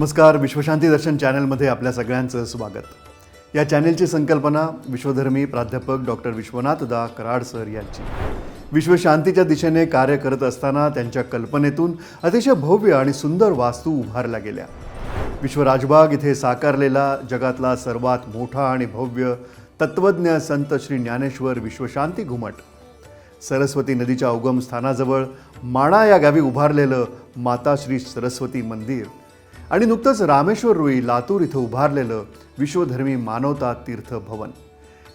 नमस्कार. विश्वशांती दर्शन चॅनलमध्ये आपल्या सगळ्यांचं स्वागत. या चॅनलची संकल्पना विश्वधर्मी प्राध्यापक डॉक्टर विश्वनाथदा कराड सर यांची. विश्वशांतीच्या दिशेने कार्य करत असताना त्यांच्या कल्पनेतून अतिशय भव्य आणि सुंदर वास्तू उभारल्या गेल्या. विश्वराजबाग इथे साकारलेला जगातला सर्वात मोठा आणि भव्य तत्वज्ञ संत श्री ज्ञानेश्वर विश्वशांती घुमट, सरस्वती नदीच्या उगम स्थानाजवळ माणा या गावी उभारलेलं माता श्री सरस्वती मंदिर आणि नुकतंच रामेश्वर रुई लातूर इथं उभारलेलं विश्वधर्मी मानवता तीर्थ भवन,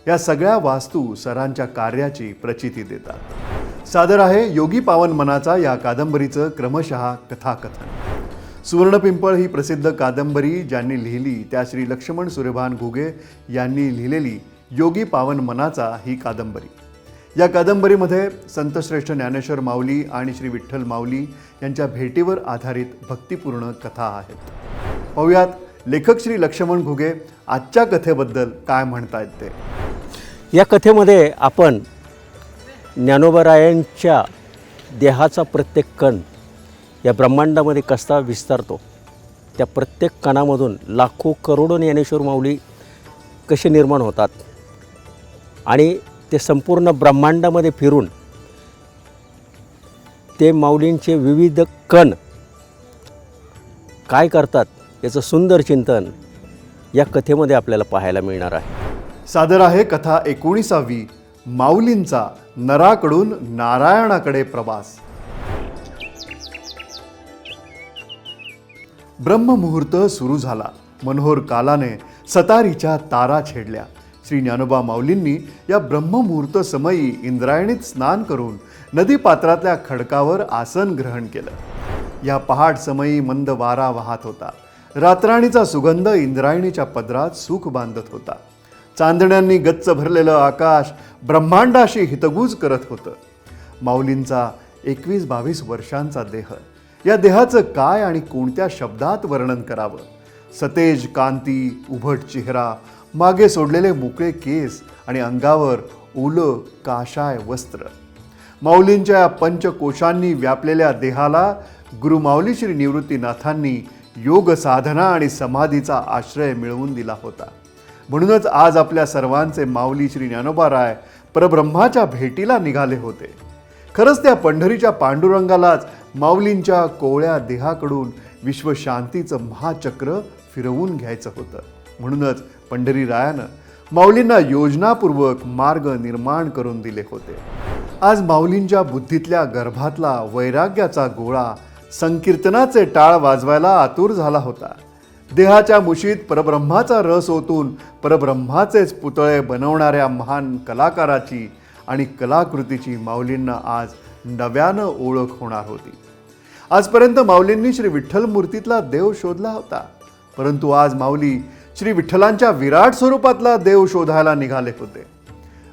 या सगळ्या वास्तू सरांच्या कार्याची प्रचिती देतात. सादर आहे योगी पावन मनाचा या कादंबरीचं क्रमशः कथाकथन. सुवर्णपिंपळ ही प्रसिद्ध कादंबरी ज्यांनी लिहिली त्या श्री लक्ष्मण सूर्यभान घुगे यांनी लिहिलेली योगी पावन मनाचा ही कादंबरी. या कादंबरीमध्ये संतश्रेष्ठ ज्ञानेश्वर माऊली आणि श्री विठ्ठल माऊली यांच्या भेटीवर आधारित भक्तिपूर्ण कथा आहेत. पाहुयात लेखक श्री लक्ष्मण घुगे आजच्या कथेबद्दल काय म्हणतायत ते. या कथेमध्ये आपण ज्ञानोबारायांच्या देहाचा प्रत्येक कण या ब्रह्मांडामध्ये कसा विस्तारतो, त्या प्रत्येक कणामधून लाखो करोडो ज्ञानेश्वर माऊली कसे निर्माण होतात आणि ते संपूर्ण ब्रह्मांडामध्ये फिरून ते माऊलींचे विविध कण काय करतात याचं सुंदर चिंतन या कथेमध्ये आपल्याला पाहायला मिळणार आहे. सादर आहे कथा 19वी, माऊलींचा नराकडून नारायणाकडे प्रवास. ब्रह्ममुहूर्त सुरू झाला. मनोहर कालाने सतारीच्या तारा छेडल्या. श्री ज्ञानोबा माऊलींनी या ब्रह्ममुहूर्त समयी इंद्रायणीत स्नान करून नदीपात्रातल्या खडकावर आसन ग्रहण केलं. या पहाट समयी मंद वारा वाहत होता. रातराणीचा सुगंध इंद्रायणीच्या पदरात सुख बांधत होता. चांदण्यांनी गच्च भरलेलं आकाश ब्रह्मांडाशी हितगुज करत होतं. माऊलींचा 21-22 वर्षांचा देह, या देहाचं काय आणि कोणत्या शब्दात वर्णन करावं. सतेज कांती, उभट चेहरा, मागे सोडलेले मोकळे केस आणि अंगावर ओलं काशाय वस्त्र. माऊलींच्या पंचकोशांनी व्यापलेल्या देहाला गुरुमाऊली श्री निवृत्तीनाथांनी योग साधना आणि समाधीचा आश्रय मिळवून दिला होता. म्हणूनच आज आपल्या सर्वांचे माऊली श्री ज्ञानोबाराय परब्रह्माच्या भेटीला निघाले होते. खरंच त्या पंढरीच्या पांडुरंगालाच माऊलींच्या कोवळ्या देहाकडून विश्वशांतीचं महाचक्र फिरवून घ्यायचं होतं. म्हणूनच पंढरीरायानं माऊलींना योजनापूर्वक मार्ग निर्माण करून दिले होते. आज माऊलींच्या बुद्धीतल्या गर्भातला वैराग्याचा गोळा संकीर्तनाचे टाळ वाजवायला आतुर झाला होता. देहाच्या मुशीत परब्रह्माचा रस ओतून परब्रह्माचेच पुतळे बनवणाऱ्या महान कलाकाराची आणि कलाकृतीची माऊलींना आज नव्यानं ओळख होणार होती. आजपर्यंत माऊलींनी श्री विठ्ठल मूर्तीतला देव शोधला होता, परंतु आज माऊली श्री विठ्ठलांच्या विराट स्वरूपातला देव शोधायला निघाले होते.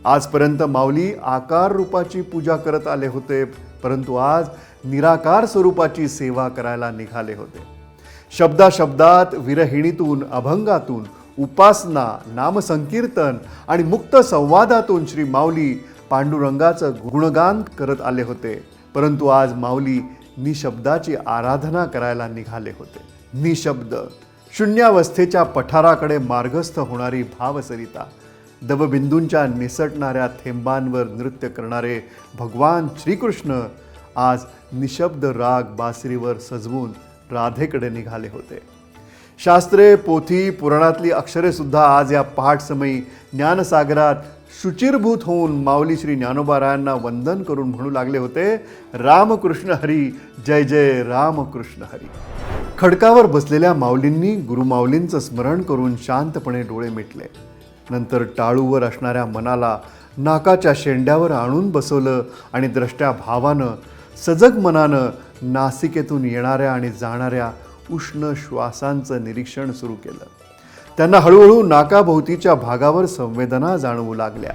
आजपर्यंत माऊली आकार रूपाची पूजा करत आले होते, परंतु आज निराकार स्वरूपाची सेवा करायला निघाले होते. शब्दाशब्दात, विरहिणीतून, अभंगातून, उपासना, नामसंकीर्तन आणि मुक्त संवादातून श्री माऊली पांडुरंगाचं गुणगान करत आले होते, परंतु आज माऊली निशब्दाची आराधना करायला निघाले होते. निशब्द शून्यावस्थेच्या पठाराकडे मार्गस्थ होणारी भावसरिता, दवबिंदूंच्या निसटणाऱ्या थेंबांवर नृत्य करणारे भगवान श्रीकृष्ण आज निशब्द राग बासरीवर सजवून राधेकडे निघाले होते. शास्त्रे, पोथी, पुराणातली अक्षरे सुद्धा आज या पहाट समयी ज्ञानसागरात शुचिरभूत होऊन माऊली श्री ज्ञानोबारायांना वंदन करून म्हणू लागले होते, रामकृष्ण हरी, जय जय रामकृष्ण हरी. खडकावर बसलेल्या माऊलींनी गुरुमाऊलींचं स्मरण करून शांतपणे डोळे मिटले. नंतर टाळूवर असणाऱ्या मनाला नाकाच्या शेंड्यावर आणून बसवलं आणि द्रष्ट्या भावानं, सजग मनानं नासिकेतून येणाऱ्या आणि जाणाऱ्या उष्ण श्वासांचं निरीक्षण सुरू केलं. त्यांना हळूहळू नाकाभोवतीच्या भागावर संवेदना जाणवू लागल्या.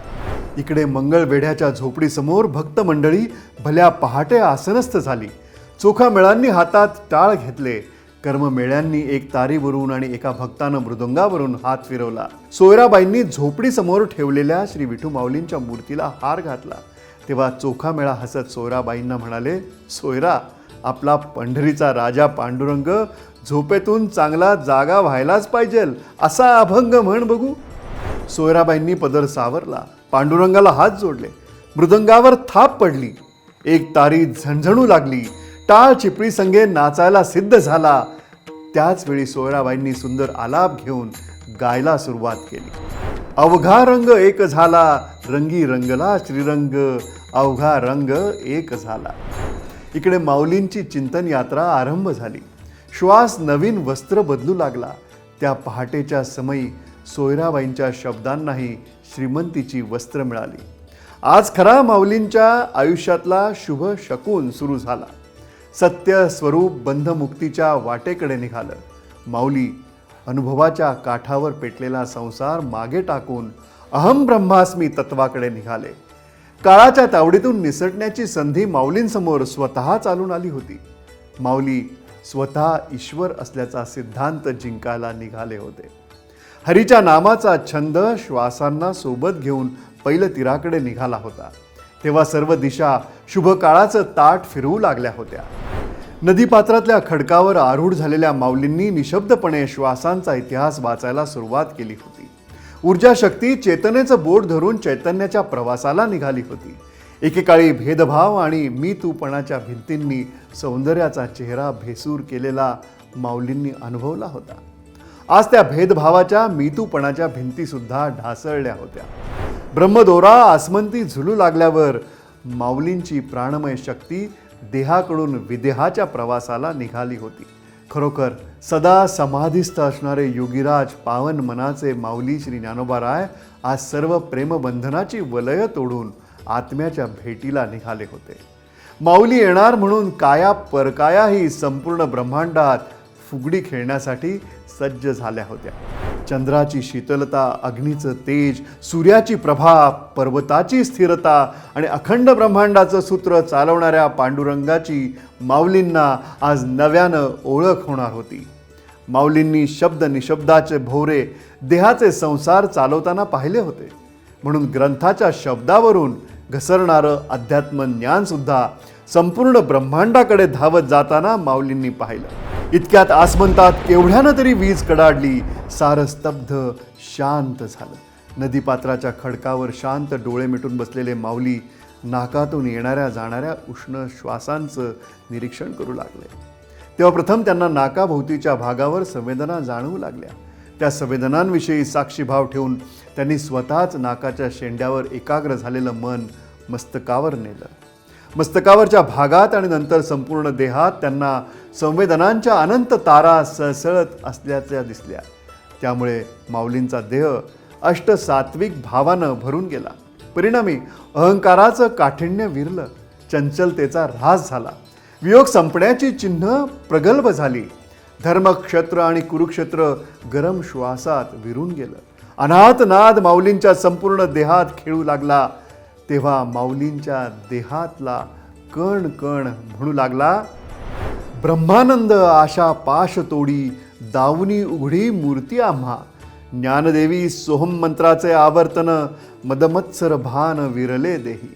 इकडे मंगळवेढ्याच्या झोपडीसमोर भक्त मंडळी भल्या पहाटे आसनस्थ झाली. चोखामेळांनी हातात टाळ घेतले. कर्ममेळ्यांनी एक तारीवरून आणि एका भक्तानं मृदुंगावरून हात फिरवला. सोयराबाईंनी झोपडीसमोर ठेवलेल्या श्री विठू माऊलींच्या मूर्तीला हार घातला. तेव्हा चोखामेळा हसत सोयराबाईंना म्हणाले, सोयरा, आपला पंढरीचा राजा पांडुरंग झोपेतून चांगला जागा व्हायलाच पाहिजे असा अभंग म्हण बघू. सोयराबाईंनी पदर सावरला, पांडुरंगाला हात जोडले, मृदंगावर थाप पडली, एक तारी झणझणू लागली, टाळ चिपळी संगे नाचायला सिद्ध झाला. त्याच वेळी सोयराबाईंनी सुंदर आलाप घेऊन गायला सुरुवात केली. अवघा रंग एक झाला, रंगी रंगला श्रीरंग, अवघा रंग एक झाला. इकडे माऊलींची चिंतन यात्रा आरंभ झाली. श्वास नवीन वस्त्र बदलू लागला. त्या पहाटेच्या समयी सोयराबाईंच्या शब्दांनाही श्रीमंतीची वस्त्र मिळाली. आज खरा माऊलींच्या आयुष्यातला शुभ शकून सुरू झाला. सत्य स्वरूप बंधमुक्तीच्या वाटेकडे निघालं. माऊली अनुभवाच्या काठावर पेटलेला संसार मागे टाकून अहम ब्रह्मास्मी तत्वाकडे निघाले. काळाच्या तावडीतून निसटण्याची संधी माऊलींसमोर स्वतः चालून आली होती. माऊली स्वतः ईश्वर असल्याचा सिद्धांत जिंकायला निघाले होते. हरीच्या नामाचा छंद श्वासांना सोबत घेऊन पहिलं तीराकडे निघाला होता. तेव्हा सर्व दिशा शुभ काळाचं ताट फिरवू लागल्या होत्या. नदीपात्रातल्या खडकावर आरूढ झालेल्या माऊलींनी निशब्दपणे श्वासांचा इतिहास वाचायला सुरुवात केली होती. ऊर्जा शक्ती चेतनेचं बोट धरून चैतन्याच्या प्रवासाला निघाली होती. एकेकाळी भेदभाव आणि मी तूपणाच्या भिंतींनी सौंदर्याचा चेहरा भेसूर केलेला माऊलींनी अनुभवला होता. आज त्या भेदभावाच्या मीतूपणाच्या भिंतीसुद्धा ढासळल्या होत्या. ब्रह्मदोरा आसमंती झुलू लागल्यावर माऊलींची प्राणमय शक्ती देहाकडून विदेहाच्या प्रवासाला निघाली होती. खरोखर सदा समाधीस्थ असणारे योगीराज पावन मनाचे माऊली श्री ज्ञानोबाराय आज सर्व प्रेमबंधनाची वलय तोडून आत्म्याच्या भेटीला निघाले होते. माऊली येणार म्हणून काया परकाया ही संपूर्ण ब्रह्मांडात फुगडी खेळण्यासाठी सज्ज झाल्या होत्या. चंद्राची शीतलता, अग्नीचं तेज, सूर्याची प्रभा, पर्वताची स्थिरता आणि अखंड ब्रह्मांडाचं सूत्र चालवणाऱ्या पांडुरंगाची माऊलींना आज नव्यानं ओळख होणार होती. माऊलींनी शब्द निशब्दाचे भोवरे देहाचे संसार चालवताना पाहिले होते. म्हणून ग्रंथाच्या शब्दावरून घसरणारं अध्यात्म ज्ञानसुद्धा संपूर्ण ब्रह्मांडाकडे धावत जाताना माऊलींनी पाहिलं. इतक्यात आसमंतात केवढ्यानं तरी वीज कडाडली. सारं स्तब्ध शांत झालं. नदीपात्राच्या खडकावर शांत डोळे मिटून बसलेले माऊली नाकातून येणाऱ्या जाणाऱ्या उष्ण श्वासांचं निरीक्षण करू लागले. तेव्हा प्रथम त्यांना नाकाभोवतीच्या भागावर संवेदना जाणवू लागल्या. त्या संवेदनांविषयी साक्षीभाव ठेवून त्यांनी स्वतःच नाकाच्या शेंड्यावर एकाग्र झालेलं मन मस्तकावर नेलं. मस्तकावरच्या भागात आणि नंतर संपूर्ण देहात त्यांना संवेदनांच्या अनंत तारा सळसळत असल्याच्या दिसल्या. त्यामुळे माऊलींचा देह अष्टसात्विक भावानं भरून गेला. परिणामी अहंकाराचं काठिण्य विरलं, चंचलतेचा ऱ्हास झाला, वियोग संपण्याची चिन्ह प्रगल्भ झाली. धर्मक्षेत्र आणि कुरुक्षेत्र गरम श्वासात विरून गेलं. अनाथ नाद माऊलींच्या संपूर्ण देहात खेळू लागला. तेव्हा माऊलींच्या देहातला कण कण म्हणू लागला, ब्रह्मानंद आशा पाश तोडी, दावनी उघडी मूर्ती आम्हा. ज्ञानदेवी सोहम मंत्राचे आवर्तन, मदमत्सर भान विरले देही.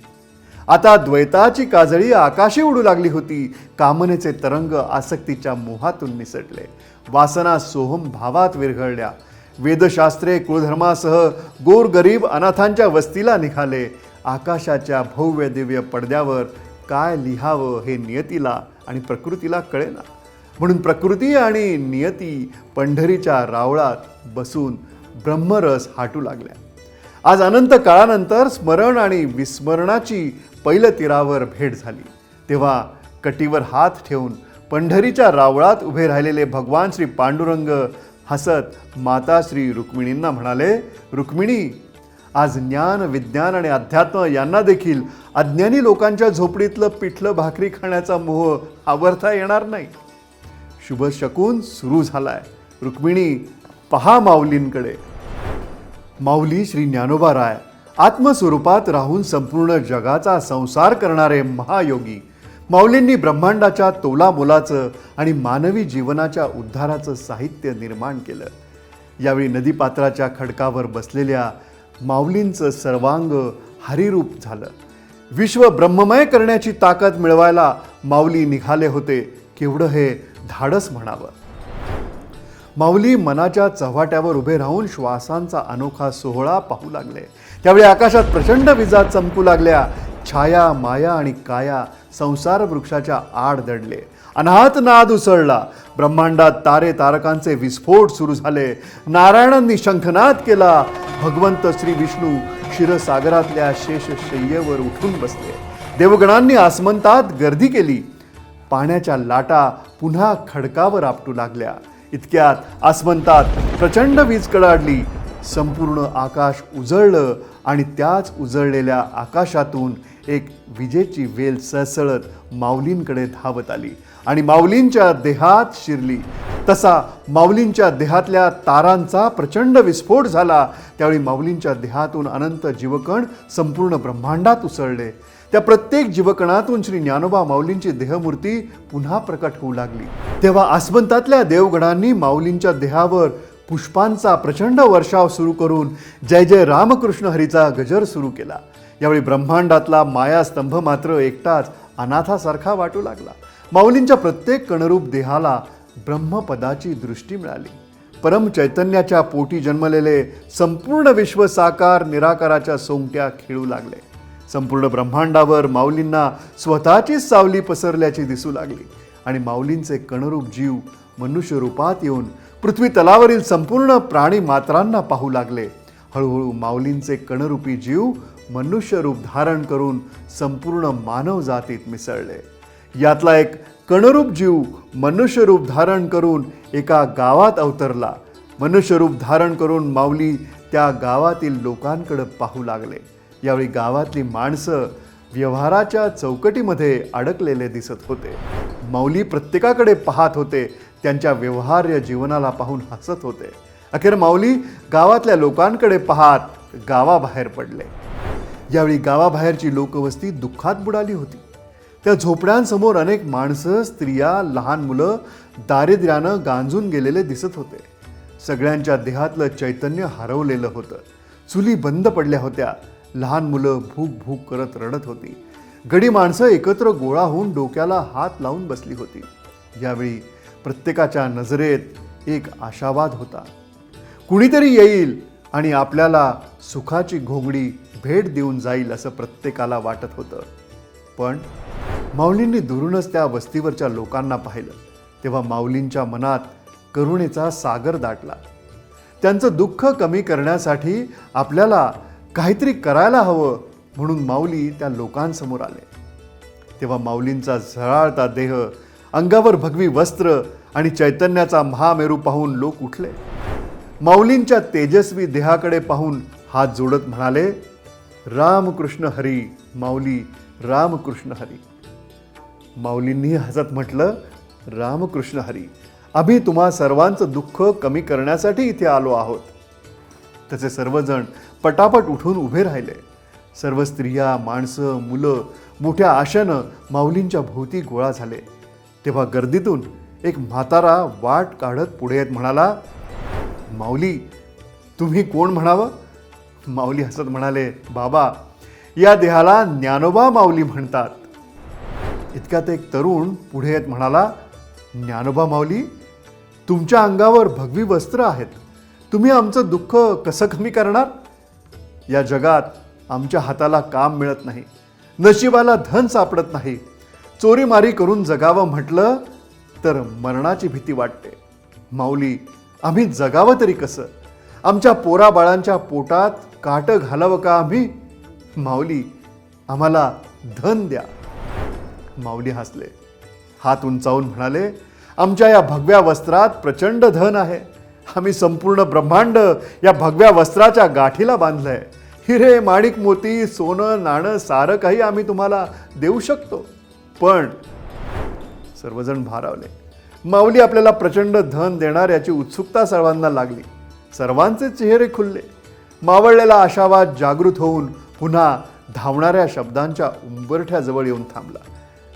आता द्वैताची काजळी आकाशी उडू लागली होती. कामनेचे तरंग आसक्तीच्या मोहातून निसटले. वासना सोहम भावात विरघळल्या. वेदशास्त्रे कुळधर्मासह गोरगरीब अनाथांच्या वस्तीला निघाले. आकाशाच्या भव्य दिव्य पडद्यावर काय लिहावं हे नियतीला आणि प्रकृतीला कळेना. म्हणून प्रकृती आणि नियती पंढरीच्या रावळात बसून ब्रह्मरस हाटू लागल्या. आज अनंत काळानंतर स्मरण आणि विस्मरणाची पहिलं तीरावर भेट झाली. तेव्हा कटीवर हात ठेवून पंढरीच्या रावळात उभे राहिलेले भगवान श्री पांडुरंग हसत माता श्री रुक्मिणींना म्हणाले, रुक्मिणी, आज ज्ञान, विज्ञान आणि अध्यात्म यांना देखील अज्ञानी लोकांच्या झोपडीतलं पिठलं भाकरी खाण्याचा मोह आवरता येणार नाही. शुभ शकून सुरू झालाय. रुक्मिणी, पहा माऊलींकडे. माऊली श्री ज्ञानोबाराय आत्मस्वरूपात राहून संपूर्ण जगाचा संसार करणारे महायोगी. माऊलींनी ब्रह्मांडाच्या तोलामोलाचं आणि मानवी जीवनाच्या उद्धाराचं साहित्य निर्माण केलं. यावेळी नदीपात्राच्या खडकावर बसलेल्या माऊलींचं सर्वांग हरिरूप झालं. विश्व ब्रह्ममय करण्याची ताकद मिळवायला माऊली निघाले होते, केवढं हे धाडस म्हणावं. माऊली मनाच्या चव्हाट्यावर उभे राहून श्वासांचा अनोखा सोहळा पाहू लागले. त्यावेळी आकाशात प्रचंड विजा चमकू लागल्या. छाया, माया आणि काया संसार वृक्षाच्या आड दडले. अनाहत नाद उसळला. ब्रह्मांडात तारे तारकांचे विस्फोट सुरू झाले. नारायणांनी शंखनाद केला. भगवंत श्री विष्णू क्षीरसागरातल्या शेषशय्येवर उठून बसले. देवगणांनी आसमंतात गर्दी केली. पाण्याच्या लाटा पुन्हा खडकावर आपटू लागल्या. इतक्यात आसमंतात प्रचंड वीज कडाडली. संपूर्ण आकाश उजळलं आणि त्याच उजळलेल्या आकाशातून एक विजेची वेल सळसळत माऊलींकडे धावत आली आणि माऊलींच्या देहात शिरली. तसा माऊलींच्या देहातल्या तारांचा प्रचंड विस्फोट झाला. त्यावेळी माऊलींच्या देहातून अनंत जीवकण संपूर्ण ब्रह्मांडात उसळले. त्या प्रत्येक जीवकणातून श्री ज्ञानोबा माऊलींची देहमूर्ती पुन्हा प्रकट होऊ लागली. तेव्हा आसमंतातल्या देवगणांनी माऊलींच्या देहावर पुष्पांचा प्रचंड वर्षाव सुरू करून जय जय रामकृष्ण हरीचा गजर सुरू केला. यावेळी ब्रह्मांडातला मायास्तंभ मात्र एकटाच अनाथासारखा वाटू लागला. माऊलींच्या प्रत्येक कणरूप देहाला ब्रह्मपदाची दृष्टी मिळाली. परम चैतन्याच्या पोटी जन्मलेले संपूर्ण विश्व साकार निराकाराच्या सोंगट्या खेळू लागले. संपूर्ण ब्रह्मांडावर माऊलींना स्वतःचीच सावली पसरल्याची दिसू लागली आणि माऊलींचे कणरूप जीव मनुष्य रूपात येऊन पृथ्वी तलावरील संपूर्ण प्राणी मात्रांना पाहू लागले. हळूहळू माऊलींचे कणरूपी जीव मनुष्य रूप धारण करून संपूर्ण मानव जातीत मिसळले. यातला एक कणरूप जीव मनुष्य रूप धारण करून एका गावात अवतरला. मनुष्य रूप धारण करून माऊली त्या गावातील लोकांकडे पाहू लागले. यावेळी गावातली माणसं व्यवहाराच्या चौकटीमध्ये अडकलेले दिसत होते. माऊली प्रत्येकाकडे पाहत होते. त्यांच्या व्यवहार्य जीवनाला पाहून हसत होते. अखेर माऊली गावातल्या लोकांकडे पाहत गावाबाहेर पडले. यावेळी गावाबाहेरची लोकवस्ती दुःखात बुडाली होती. त्या झोपड्यांसमोर अनेक माणसं, स्त्रिया, लहान मुलं दारिद्र्यानं गांजून गेलेले दिसत होते. सगळ्यांच्या देहातलं चैतन्य हरवलेलं होतं. चुली बंद पडल्या होत्या. लहान मुलं भूक भूक करत रडत होती. गडी माणसं एकत्र गोळा होऊन डोक्याला हात लावून बसली होती. यावेळी प्रत्येकाच्या नजरेत एक आशावाद होता. कुणीतरी येईल आणि आपल्याला सुखाची घोंगडी भेट देऊन जाईल असं प्रत्येकाला वाटत होतं. पण माऊलींनी दुरूनच त्या वस्तीवरच्या लोकांना पाहिलं. तेव्हा माऊलींच्या मनात करुणेचा सागर दाटला. त्यांचं दुःख कमी करण्यासाठी आपल्याला काहीतरी करायला हवं म्हणून माऊली त्या लोकांसमोर आले. तेव्हा माऊलींचा झळाळता देह, अंगावर भगवी वस्त्र आणि चैतन्याचा महामेरू पाहून लोक उठले. माऊलींच्या तेजस्वी देहाकडे पाहून हात जोडत म्हणाले, रामकृष्ण हरी माऊली, रामकृष्ण हरी. माऊलींनी हसत म्हटलं, रामकृष्ण हरी, आम्ही तुम्हा सर्वांचं दुःख कमी करण्यासाठी इथे आलो आहोत. त्याचे सर्वजण पटापट उठून उभे राहिले. सर्व स्त्रिया, माणसं, मुलं मोठ्या आशेनं माऊलींच्या भोवती गोळा झाले. तेव्हा गर्दीतून एक म्हातारा वाट काढत पुढे येत म्हणाला, माऊली, तुम्ही कोण म्हणावं? माऊली हसत म्हणाले, बाबा, या देहाला ज्ञानोबा माऊली म्हणतात. इतक्यात एक तरुण पुढे येत म्हणाला, ज्ञानोबा माऊली, तुमच्या अंगावर भगवी वस्त्र आहेत. तुम्ही आमचं दुःख कसं कमी करणार? या जगात आमच्या हाताला काम मिळत नाही, नशिबाला धन सापडत नाही. चोरीमारी करून जगावं म्हटलं तर मरणाची भीती वाटते. माऊली, आम्ही जगावं तरी कसं? आमच्या पोराबाळांच्या पोटात काटं घालावं का आम्ही? माऊली, आम्हाला धन द्या. माऊली हसले. हात उंचावून म्हणाले, आमच्या या भगव्या वस्त्रात प्रचंड धन आहे. आम्ही संपूर्ण ब्रह्मांड या भगव्या वस्त्राच्या गाठीला बांधलंय. हिरे, माणिक, मोती, सोनं, नाणं सारं काही आम्ही तुम्हाला देऊ शकतो. पण सर्वजण भारावले. माऊली आपल्याला प्रचंड धन देणार याची उत्सुकता सर्वांना लागली. सर्वांचे चेहरे खुलले. मावळलेला आशावाद जागृत होऊन पुन्हा धावणाऱ्या शब्दांच्या उंबरठ्याजवळ येऊन थांबला.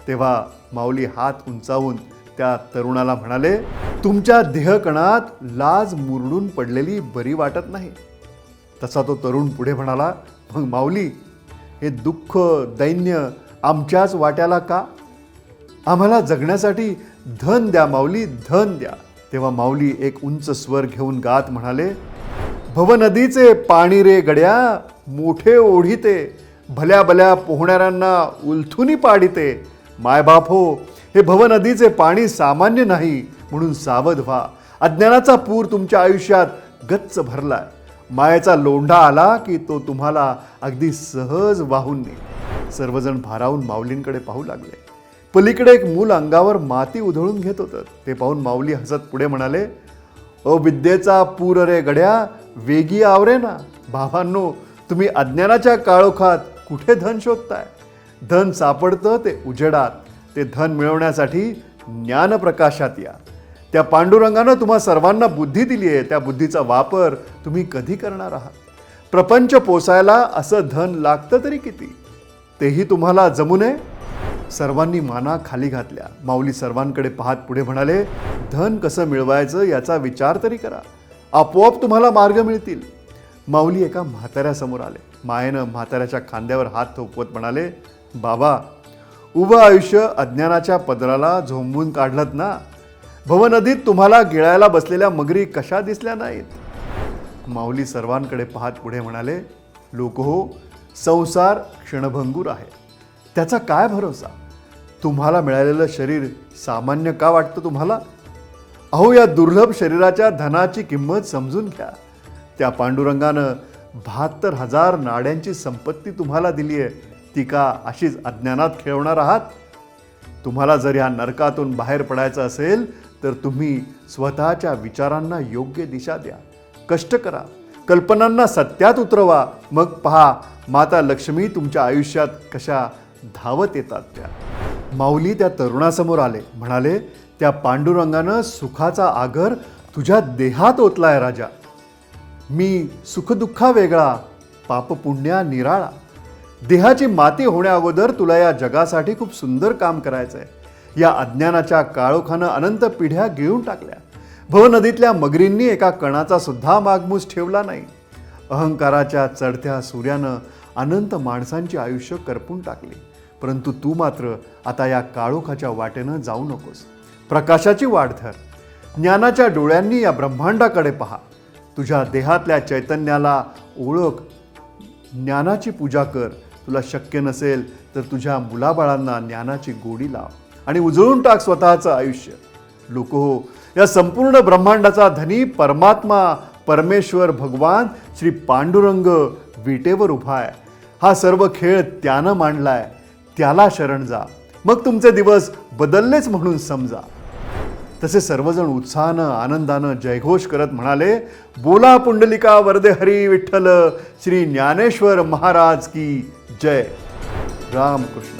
तेव्हा माऊली हात उंचावून त्या तरुणाला म्हणाले, तुमच्या देहकणात लाज मुरडून पडलेली बरी वाटत नाही. तसा तो तरुण पुढे म्हणाला, मग माऊली, हे दुःख दैन्य आमच्याच वाट्याला का? आम्हाला जगण्यासाठी धन द्या माऊली, धन द्या. तेव्हा माऊली एक उंच स्वर घेऊन गात म्हणाले, भवनदीचे पाणी रे गड्या, मोठे ओढीते, भल्या भल्या पोहणाऱ्यांना उलथुनी पाडिते. मायबाप हो, हे भवनदीचे पाणी सामान्य नाही, म्हणून सावध व्हा. अज्ञानाचा पूर तुमच्या आयुष्यात गच्च भरलाय. मायेचा लोंढा आला की तो तुम्हाला अगदी सहज वाहून नेईल. सर्वजण भारावून माऊलींकडे पाहू लागले. पलीकडे एक मूल अंगावर माती उधळून घेत होतं. ते पाहून माऊली हसत पुढे म्हणाले, विद्येचा पूर रे गड्या, वेगी आवरे ना. भावांनो, तुम्ही अज्ञानाच्या काळोखात कुठे धन शोधताय? धन सापडतं ते उजेडात. ते धन मिळवण्यासाठी ज्ञानप्रकाशात या. त्या पांडुरंगानं तुम्हा सर्वांना बुद्धी दिली आहे. त्या बुद्धीचा वापर तुम्ही कधी करणार आहात? प्रपंच पोसायला असं धन लागतं तरी किती? तेही तुम्हाला जमू नये. सर्वांनी माना खाली घातल्या. माऊली सर्वांकडे पाहत पुढे म्हणाले, धन कसं मिळवायचं याचा विचार तरी करा. आपोआप तुम्हाला मार्ग मिळतील. माऊली एका म्हाताऱ्यासमोर आले. मायेनं म्हाताऱ्याच्या खांद्यावर हात थोपवत म्हणाले, बाबा, उभं आयुष्य अज्ञानाच्या पदराला झोंबून काढलत ना. भवनदीत तुम्हाला गिळायला बसलेल्या मगरी कशा दिसल्या नाहीत? माऊली सर्वांकडे पाहत पुढे म्हणाले, लोक हो, संसार क्षणभंगूर आहे. त्याचा काय भरोसा? तुम्हाला मिळालेलं शरीर सामान्य का वाटतं तुम्हाला? अहो, या दुर्लभ शरीराच्या धनाची किंमत समजून घ्या. त्या पांडुरंगानं 72,000 नाड्यांची संपत्ती तुम्हाला दिली आहे. ती का अशीच अज्ञानात खेळवणार आहात? तुम्हाला जर या नरकातून बाहेर पडायचं असेल तर तुम्ही स्वतःच्या विचारांना योग्य दिशा द्या. कष्ट करा, कल्पनांना सत्यात उतरवा. मग पहा, माता लक्ष्मी तुमच्या आयुष्यात कशा धावत येतात त्या. माऊली त्या तरुणासमोर आले. म्हणाले, त्या पांडुरंगानं सुखाचा आगर तुझ्या देहात ओतलाय राजा. मी सुखदुःखा वेगळा, पापपुण्या निराळा. देहाची माती होण्या अगोदर तुला या जगासाठी खूप सुंदर काम करायचंय. या अज्ञानाच्या काळोखानं अनंत पिढ्या गिळून टाकल्या. भवनदीतल्या मगरींनी एका कणाचा सुद्धा मागमूस ठेवला नाही. अहंकाराच्या चढत्या सूर्यानं अनंत माणसांची आयुष्य करपून टाकली. परंतु तू मात्र आता या काळोखाच्या वाटेनं जाऊ नकोस. प्रकाशाची वाट धर. ज्ञानाच्या डोळ्यांनी या ब्रह्मांडाकडे पहा. तुझ्या देहातल्या चैतन्याला ओळख. ज्ञानाची पूजा कर. तुला शक्य नसेल तर तुझ्या मुलाबाळांना ज्ञानाची गोडी लाव आणि उजळून टाक स्वतःचं आयुष्य. लोक हो, या संपूर्ण ब्रह्मांडाचा धनी परमात्मा, परमेश्वर भगवान श्री पांडुरंग विटेवर उभा आहे. हा सर्व खेळ त्यानं मांडलाय. त्याला शरण जा. मग तुमचे दिवस बदललेच म्हणून समजा. तसे सर्वजण उत्साहानं आनंदानं जयघोष करत म्हणाले, बोला पुंडलिका वरदे हरी विठ्ठल श्री ज्ञानेश्वर महाराज की जय. रामकृष्ण.